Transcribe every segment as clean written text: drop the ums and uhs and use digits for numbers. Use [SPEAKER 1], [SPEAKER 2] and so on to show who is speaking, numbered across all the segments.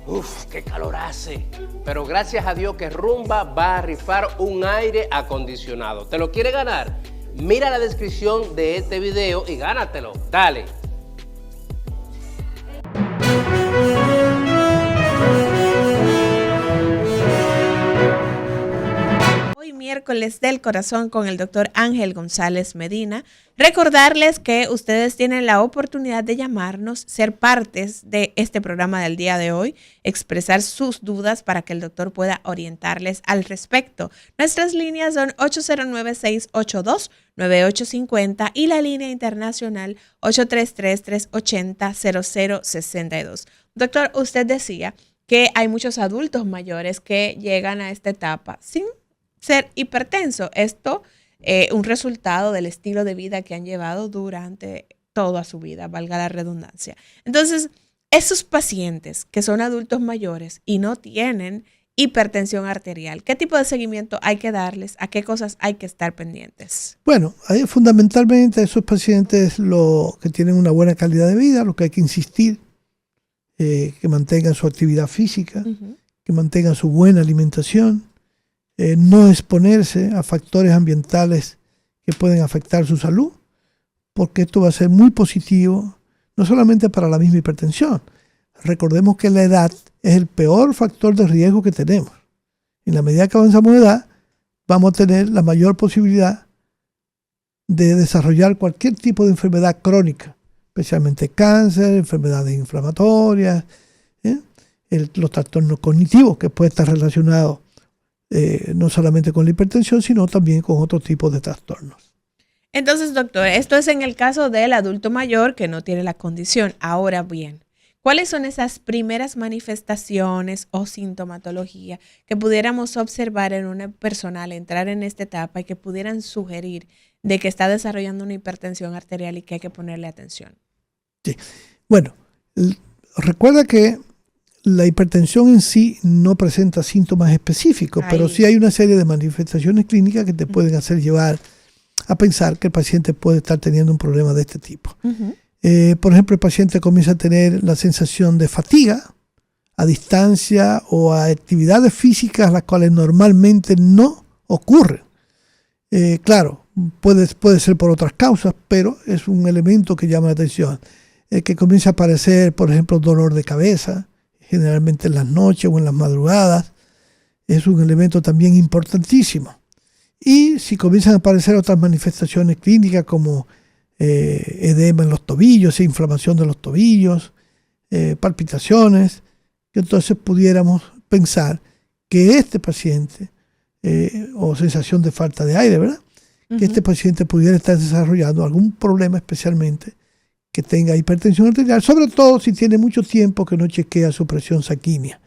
[SPEAKER 1] Uf, qué calor hace. Pero gracias a Dios que Rumba va a rifar un aire acondicionado. ¿Te lo quiere ganar? Mira la descripción de este video y gánatelo. Dale.
[SPEAKER 2] Hoy miércoles del corazón con el doctor Ángel González Medina. Recordarles que ustedes tienen la oportunidad de llamarnos, ser partes de este programa del día de hoy, expresar sus dudas para que el doctor pueda orientarles al respecto. Nuestras líneas son 809-682-9850 y la línea internacional 833-380-0062. Doctor, usted decía que hay muchos adultos mayores que llegan a esta etapa sin ser hipertenso. Esto un resultado del estilo de vida que han llevado durante toda su vida, valga la redundancia. Entonces, esos pacientes que son adultos mayores y no tienen hipertensión arterial, ¿qué tipo de seguimiento hay que darles? ¿A qué cosas hay que estar pendientes?
[SPEAKER 3] Bueno, hay fundamentalmente esos pacientes que tienen una buena calidad de vida, lo que hay que insistir, que mantengan su actividad física, que mantengan su buena alimentación, no exponerse a factores ambientales que pueden afectar su salud, porque esto va a ser muy positivo, no solamente para la misma hipertensión. Recordemos que la edad es el peor factor de riesgo que tenemos. En la medida que avanzamos de edad, vamos a tener la mayor posibilidad de desarrollar cualquier tipo de enfermedad crónica, especialmente cáncer, enfermedades inflamatorias, los trastornos cognitivos, que pueden estar relacionados no solamente con la hipertensión, sino también con otros tipos de trastornos.
[SPEAKER 2] Entonces, doctor, esto es en el caso del adulto mayor que no tiene la condición. Ahora bien, ¿cuáles son esas primeras manifestaciones o sintomatología que pudiéramos observar en una persona al entrar en esta etapa y que pudieran sugerir de que está desarrollando una hipertensión arterial y que hay que ponerle atención?
[SPEAKER 3] Sí. Bueno, recuerda que la hipertensión en sí no presenta síntomas específicos, pero sí hay una serie de manifestaciones clínicas que te pueden hacer llevar a pensar que el paciente puede estar teniendo un problema de este tipo. Por ejemplo, el paciente comienza a tener la sensación de fatiga a distancia o a actividades físicas las cuales normalmente no ocurren. Claro, puede ser por otras causas, pero es un elemento que llama la atención. Que comienza a aparecer, por ejemplo, dolor de cabeza, generalmente en las noches o en las madrugadas, es un elemento también importantísimo. Y si comienzan a aparecer otras manifestaciones clínicas como edema en los tobillos, inflamación de los tobillos, palpitaciones, que entonces pudiéramos pensar que este paciente, o sensación de falta de aire, ¿verdad? Que este paciente pudiera estar desarrollando algún problema especialmente que tenga hipertensión arterial, sobre todo si tiene mucho tiempo que no chequea su presión sanguínea.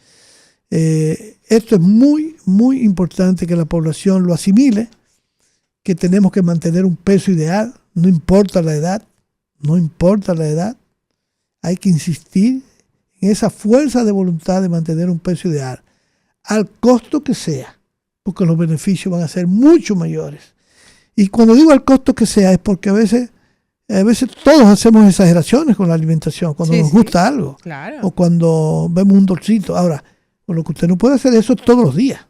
[SPEAKER 3] Esto es muy, muy importante que la población lo asimile, que tenemos que mantener un peso ideal, no importa la edad, hay que insistir en esa fuerza de voluntad de mantener un peso ideal, al costo que sea, porque los beneficios van a ser mucho mayores. Y cuando digo al costo que sea, es porque a veces todos hacemos exageraciones con la alimentación, cuando nos gusta algo,
[SPEAKER 2] claro,
[SPEAKER 3] o cuando vemos un dolcito. Ahora, con lo que usted no puede hacer eso todos los días.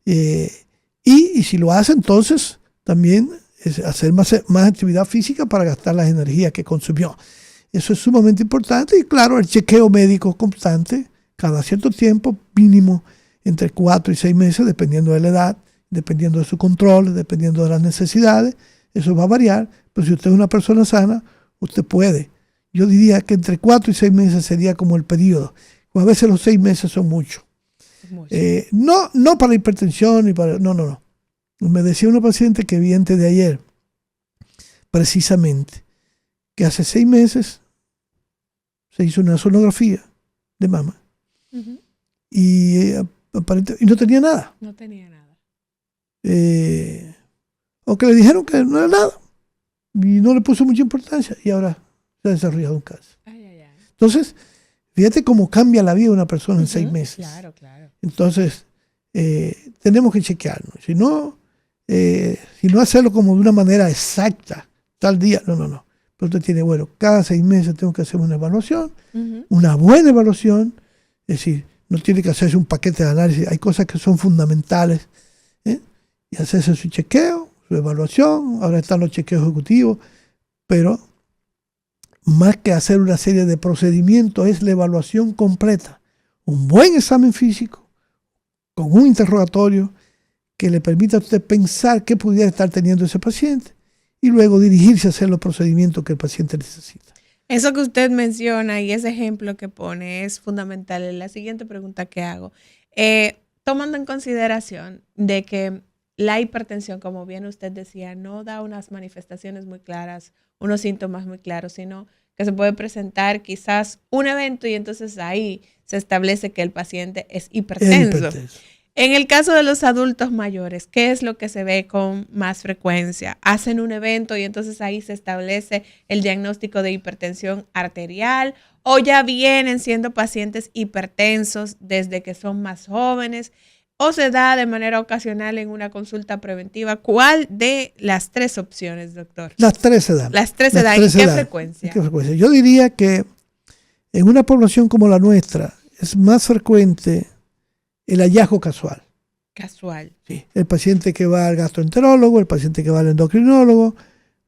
[SPEAKER 3] Y si lo hace, entonces también es hacer más actividad física para gastar las energías que consumió. Eso es sumamente importante. Y claro, el chequeo médico constante, cada cierto tiempo, mínimo entre 4 y 6 meses, dependiendo de la edad, dependiendo de su control, dependiendo de las necesidades. Eso va a variar, pero si usted es una persona sana, usted puede. Yo diría que entre 4 y 6 meses sería como el periodo. O a veces los 6 meses son mucho. No para hipertensión, no. Me decía una paciente que vi antes de ayer, precisamente, que hace 6 meses se hizo una sonografía de mama. Y no tenía nada. O que le dijeron que no era nada y no le puso mucha importancia y ahora se ha desarrollado un cáncer. Entonces, fíjate cómo cambia la vida de una persona en 6 meses.
[SPEAKER 2] Claro.
[SPEAKER 3] Entonces, tenemos que chequearnos. Si no hacerlo como de una manera exacta, tal día, no. Pero usted tiene, cada 6 meses tengo que hacer una evaluación, una buena evaluación, Es decir, no tiene que hacerse un paquete de análisis. Hay cosas que son fundamentales, ¿eh? Y hacerse su chequeo, su evaluación. Ahora están los chequeos ejecutivos, pero más que hacer una serie de procedimientos es la evaluación completa. Un buen examen físico con un interrogatorio que le permita a usted pensar qué pudiera estar teniendo ese paciente y luego dirigirse a hacer los procedimientos que el paciente necesita.
[SPEAKER 2] Eso que usted menciona y ese ejemplo que pone es fundamental en la siguiente pregunta que hago. Tomando en consideración de que la hipertensión, como bien usted decía, no da unas manifestaciones muy claras, unos síntomas muy claros, sino que se puede presentar quizás un evento y entonces ahí se establece que el paciente es hipertenso. En el caso de los adultos mayores, ¿qué es lo que se ve con más frecuencia? Hacen un evento y entonces ahí se establece el diagnóstico de hipertensión arterial, o ya vienen siendo pacientes hipertensos desde que son más jóvenes, o se da de manera ocasional en una consulta preventiva. ¿Cuál de las tres opciones, doctor?
[SPEAKER 3] Las tres se dan.
[SPEAKER 2] Las tres se dan. ¿En qué frecuencia?
[SPEAKER 3] Yo diría que en una población como la nuestra es más frecuente el hallazgo casual.
[SPEAKER 2] Casual.
[SPEAKER 3] Sí. El paciente que va al gastroenterólogo, el paciente que va al endocrinólogo,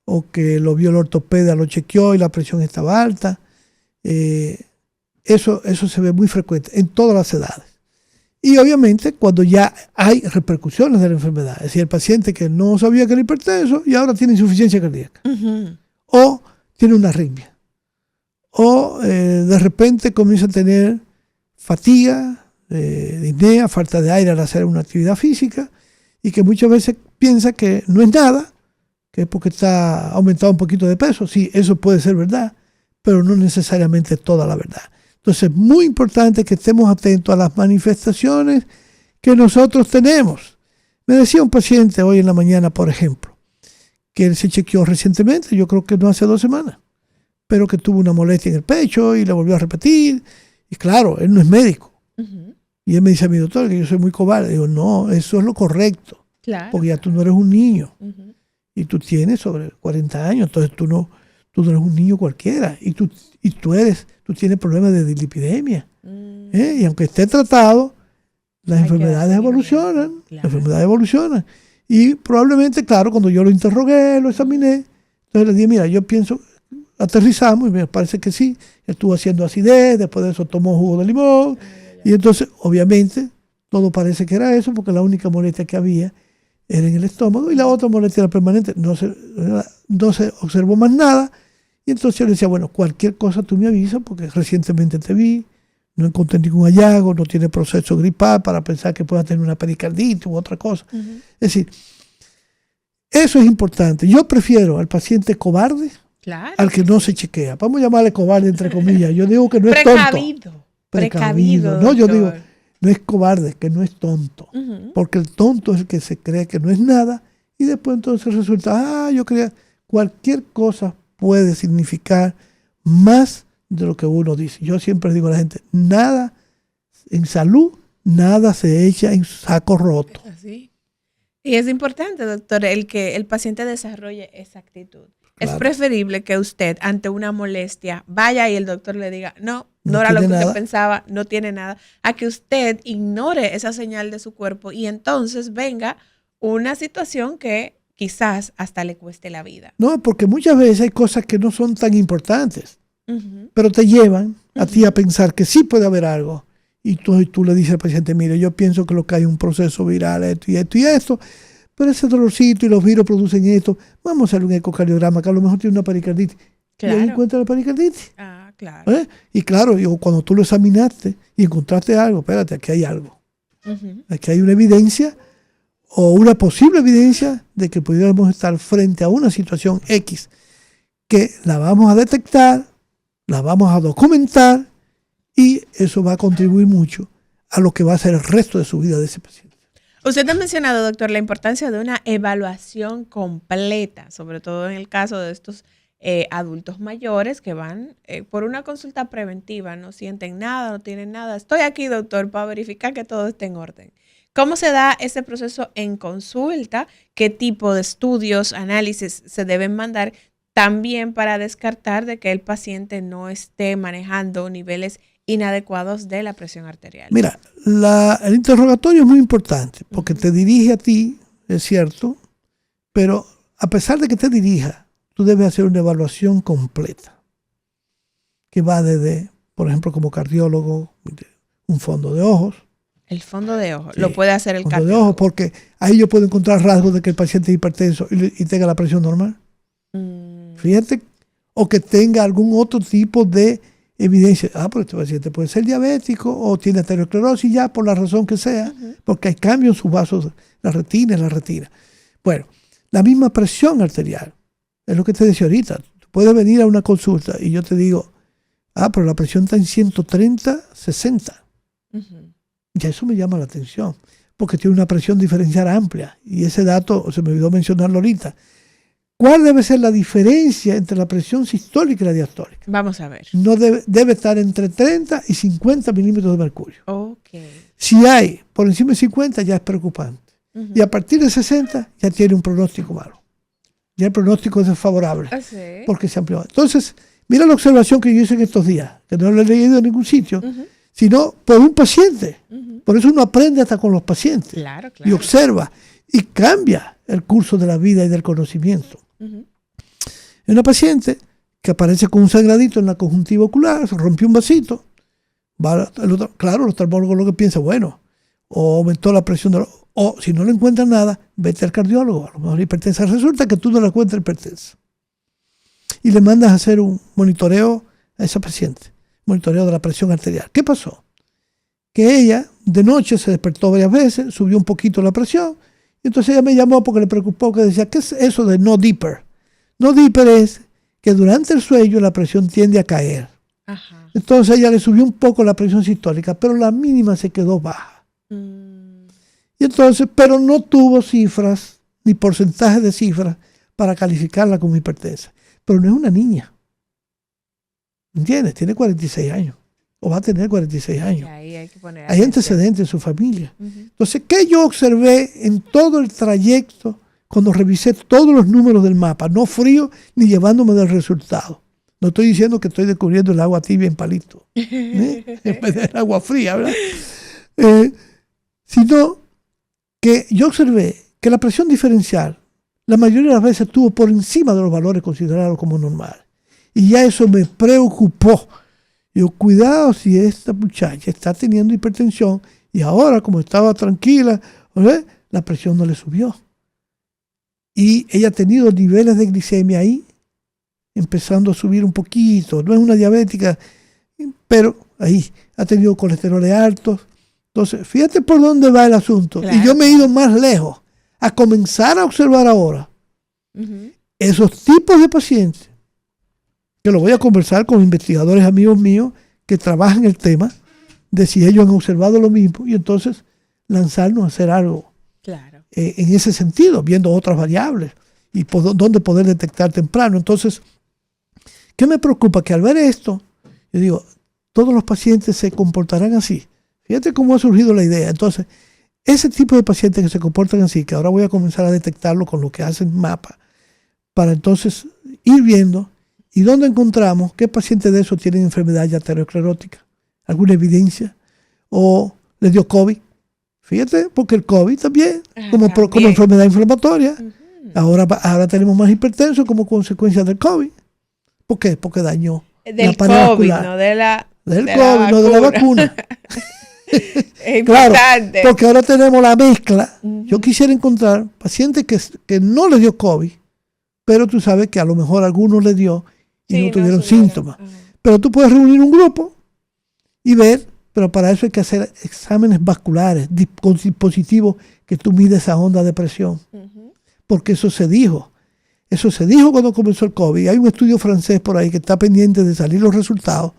[SPEAKER 3] o que lo vio el ortopeda, lo chequeó y la presión estaba alta. Eso se ve muy frecuente en todas las edades. Y obviamente cuando ya hay repercusiones de la enfermedad, es decir, el paciente que no sabía que era hipertenso y ahora tiene insuficiencia cardíaca, o tiene una arritmia, o de repente comienza a tener fatiga, disnea, falta de aire al hacer una actividad física, y que muchas veces piensa que no es nada, que es porque está aumentado un poquito de peso. Sí, eso puede ser verdad, pero no necesariamente toda la verdad. Entonces es muy importante que estemos atentos a las manifestaciones que nosotros tenemos. Me decía un paciente hoy en la mañana, por ejemplo, que él se chequeó recientemente, yo creo que no hace 2 semanas, pero que tuvo una molestia en el pecho y le volvió a repetir. Y claro, él no es médico. Y él me dice a mi doctor que yo soy muy cobarde. Digo, no, eso es lo correcto. Claro. Porque ya tú no eres un niño. Y tú tienes sobre 40 años, entonces tú no eres un niño cualquiera. Y tú tienes problemas de dislipidemia. Y aunque esté tratado, las enfermedades evolucionan. Claro. Las enfermedades evolucionan. Y probablemente, claro, cuando yo lo interrogué, lo examiné, entonces le dije, mira, yo pienso, aterrizamos y me parece que sí. Estuvo haciendo acidez, después de eso tomó jugo de limón. Y entonces, obviamente, todo parece que era eso, porque la única molestia que había era en el estómago y la otra molestia era permanente. No se observó más nada. Y entonces yo le decía, bueno, cualquier cosa tú me avisas, porque recientemente te vi, no encontré ningún hallazgo, no tiene proceso gripal para pensar que pueda tener una pericarditis u otra cosa. Es decir, eso es importante. Yo prefiero al paciente cobarde al que no se chequea. Vamos a llamarle cobarde entre comillas. Yo digo que no es tonto. Precavido. No, yo digo, no es cobarde, que no es tonto. Porque el tonto es el que se cree que no es nada y después entonces resulta, yo creía, cualquier cosa puede significar más de lo que uno dice. Yo siempre digo a la gente, nada en salud, nada se echa en saco roto.
[SPEAKER 2] Así. Y es importante, doctor, el que el paciente desarrolle esa actitud. Claro. Es preferible que usted, ante una molestia, vaya y el doctor le diga, no era lo que usted pensaba, no tiene nada, a que usted ignore esa señal de su cuerpo y entonces venga una situación que quizás hasta le cueste la vida.
[SPEAKER 3] No, porque muchas veces hay cosas que no son tan importantes, pero te llevan a ti a pensar que sí puede haber algo. Y tú le dices al paciente, mire, yo pienso que lo que hay un proceso viral, esto y esto y esto, pero ese dolorcito y los virus producen esto, vamos a hacer un ecocardiograma que a lo mejor tiene una pericarditis. Claro. Y ahí encuentra la pericarditis.
[SPEAKER 2] Claro.
[SPEAKER 3] Y claro, cuando tú lo examinaste y encontraste algo, espérate, aquí hay algo. Aquí hay una evidencia o una posible evidencia de que pudiéramos estar frente a una situación X que la vamos a detectar, la vamos a documentar y eso va a contribuir mucho a lo que va a ser el resto de su vida de ese paciente.
[SPEAKER 2] Usted ha mencionado, doctor, la importancia de una evaluación completa, sobre todo en el caso de estos adultos mayores que van por una consulta preventiva, no sienten nada, no tienen nada. Estoy aquí, doctor, para verificar que todo esté en orden. ¿Cómo se da ese proceso en consulta? ¿Qué tipo de estudios, análisis se deben mandar? También para descartar de que el paciente no esté manejando niveles inadecuados de la presión arterial?
[SPEAKER 3] Mira, el interrogatorio es muy importante porque te dirige a ti, es cierto, pero a pesar de que te dirija, tú debes hacer una evaluación completa que va desde, por ejemplo, como cardiólogo, un fondo de ojos.
[SPEAKER 2] El fondo de ojos, lo puede hacer el
[SPEAKER 3] cardiólogo.
[SPEAKER 2] cardiólogo.
[SPEAKER 3] Porque ahí yo puedo encontrar rasgos de que el paciente es hipertenso y tenga la presión normal. Fíjate, o que tenga algún otro tipo de evidencia. Pero este paciente puede ser diabético o tiene aterosclerosis ya por la razón que sea, porque hay cambios en sus vasos, la retina. Bueno, la misma presión arterial, es lo que te decía ahorita. Tú puedes venir a una consulta y yo te digo, pero la presión está en 130, 60. Ya eso me llama la atención, porque tiene una presión diferencial amplia. Y ese dato, se me olvidó mencionarlo ahorita. ¿Cuál debe ser la diferencia entre la presión sistólica y la diastólica?
[SPEAKER 2] Vamos a ver.
[SPEAKER 3] No debe estar entre 30 y 50 milímetros de mercurio.
[SPEAKER 2] Okay.
[SPEAKER 3] Si hay por encima de 50 ya es preocupante. Y a partir de 60 ya tiene un pronóstico malo. Ya el pronóstico es desfavorable.
[SPEAKER 2] ¿Sí?
[SPEAKER 3] Porque se amplió. Entonces, mira la observación que yo hice en estos días, que no lo he leído en ningún sitio, sino por un paciente. Por eso uno aprende hasta con los pacientes.
[SPEAKER 2] Claro.
[SPEAKER 3] Y observa y cambia el curso de la vida y del conocimiento. Es una paciente que aparece con un sangradito en la conjuntiva ocular, se rompió un vasito. Claro, los oftalmólogos lo que piensan, bueno, o aumentó la presión, o si no le encuentran nada, vete al cardiólogo, a lo mejor hipertensa. Resulta que tú no la encuentras hipertensa. Y le mandas a hacer un monitoreo a esa paciente, monitoreo de la presión arterial. ¿Qué pasó? Que ella de noche se despertó varias veces, subió un poquito la presión, y entonces ella me llamó porque le preocupó, que decía, ¿qué es eso de no dipper? No dipper es que durante el sueño la presión tiende a caer.
[SPEAKER 2] Ajá.
[SPEAKER 3] Entonces ella le subió un poco la presión sistólica, pero la mínima se quedó baja. Y entonces, pero no tuvo cifras, ni porcentaje de cifras para calificarla como hipertensa. Pero no es una niña. ¿Entiendes? Tiene 46 años. O va a tener 46 años. Hay antecedentes en su familia. Entonces, ¿qué yo observé en todo el trayecto cuando revisé todos los números del mapa? No frío ni llevándome del resultado. No estoy diciendo que estoy descubriendo el agua tibia en palito. En vez de agua fría, ¿verdad? Sino que yo observé que la presión diferencial la mayoría de las veces estuvo por encima de los valores considerados como normales. Y ya eso me preocupó. Yo, cuidado si esta muchacha está teniendo hipertensión y ahora, como estaba tranquila, la presión no le subió. Y ella ha tenido niveles de glicemia ahí, empezando a subir un poquito. No es una diabética, pero ahí ha tenido colesteroles altos. Entonces, fíjate por dónde va el asunto. Claro. Y yo me he ido más lejos, a comenzar a observar ahora esos tipos de pacientes, que lo voy a conversar con investigadores amigos míos que trabajan el tema, de si ellos han observado lo mismo, y entonces lanzarnos a hacer algo en ese sentido, viendo otras variables y dónde poder detectar temprano. Entonces, ¿qué me preocupa? Que al ver esto, yo digo, todos los pacientes se comportarán así. Fíjate cómo ha surgido la idea. Entonces, ese tipo de pacientes que se comportan así, que ahora voy a comenzar a detectarlo con lo que hacen mapa, para entonces ir viendo y dónde encontramos qué pacientes de esos tienen enfermedad ya aterosclerótica, alguna evidencia, o les dio COVID. Fíjate, porque el COVID también, como enfermedad inflamatoria, ahora tenemos más hipertensos como consecuencia del COVID. ¿Por qué? Porque dañó
[SPEAKER 2] del
[SPEAKER 3] la pared
[SPEAKER 2] COVID,
[SPEAKER 3] vascular.
[SPEAKER 2] no de la
[SPEAKER 3] del COVID, no de la vacuna.
[SPEAKER 2] Es
[SPEAKER 3] claro,
[SPEAKER 2] importante.
[SPEAKER 3] porque ahora tenemos la mezcla. Yo quisiera encontrar pacientes que no les dio COVID, pero tú sabes que a lo mejor a algunos les dio y no tuvieron síntomas. Pero tú puedes reunir un grupo y ver, pero para eso hay que hacer exámenes vasculares con dispositivos que tú mides esa onda de presión. Porque eso se dijo. Eso se dijo cuando comenzó el COVID. Hay un estudio francés por ahí que está pendiente de salir los resultados,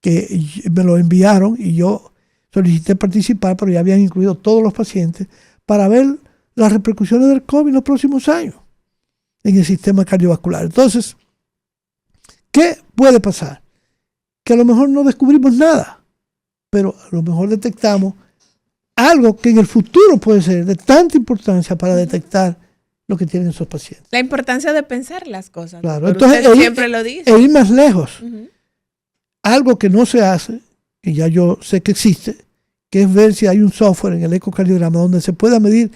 [SPEAKER 3] que me lo enviaron y yo solicité participar, pero ya habían incluido todos los pacientes para ver las repercusiones del COVID en los próximos años en el sistema cardiovascular. Entonces, ¿qué puede pasar? Que a lo mejor no descubrimos nada, pero a lo mejor detectamos algo que en el futuro puede ser de tanta importancia para detectar lo que tienen esos pacientes.
[SPEAKER 2] La importancia de pensar las cosas.
[SPEAKER 3] Claro, entonces
[SPEAKER 2] usted siempre lo dice.
[SPEAKER 3] Ir más lejos. Algo que no se hace, que ya yo sé que existe, que es ver si hay un software en el ecocardiograma donde se pueda medir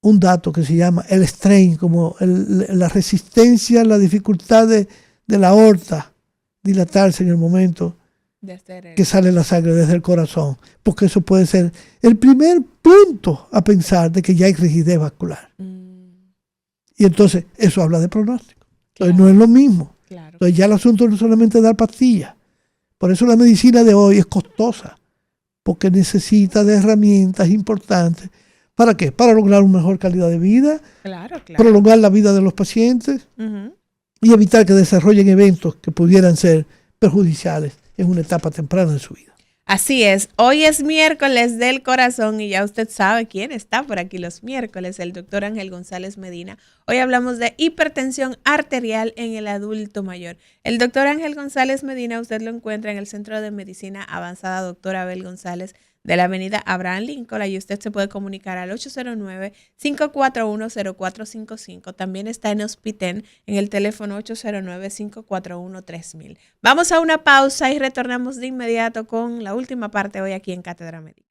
[SPEAKER 3] un dato que se llama el strain, como la resistencia, la dificultad de la aorta dilatarse en el momento que sale la sangre desde el corazón, porque eso puede ser el primer punto a pensar de que ya hay rigidez vascular. Y entonces eso habla de pronóstico. Entonces no es lo mismo. Entonces ya el asunto no es solamente dar pastillas. Por eso la medicina de hoy es costosa, porque necesita de herramientas importantes. ¿Para qué? Para lograr una mejor calidad de vida, prolongar la vida de los pacientes y evitar que desarrollen eventos que pudieran ser perjudiciales en una etapa temprana de su vida.
[SPEAKER 2] Así es, hoy es miércoles del corazón y ya usted sabe quién está por aquí los miércoles, el doctor Ángel González Medina. Hoy hablamos de hipertensión arterial en el adulto mayor. El doctor Ángel González Medina usted lo encuentra en el Centro de Medicina Avanzada Dr. Abel González de la avenida Abraham Lincoln. Ahí usted se puede comunicar al 809-541-0455. También está en Hospiten en el teléfono 809-541-3000. Vamos a una pausa y retornamos de inmediato con la última parte hoy aquí en Cátedra Médica.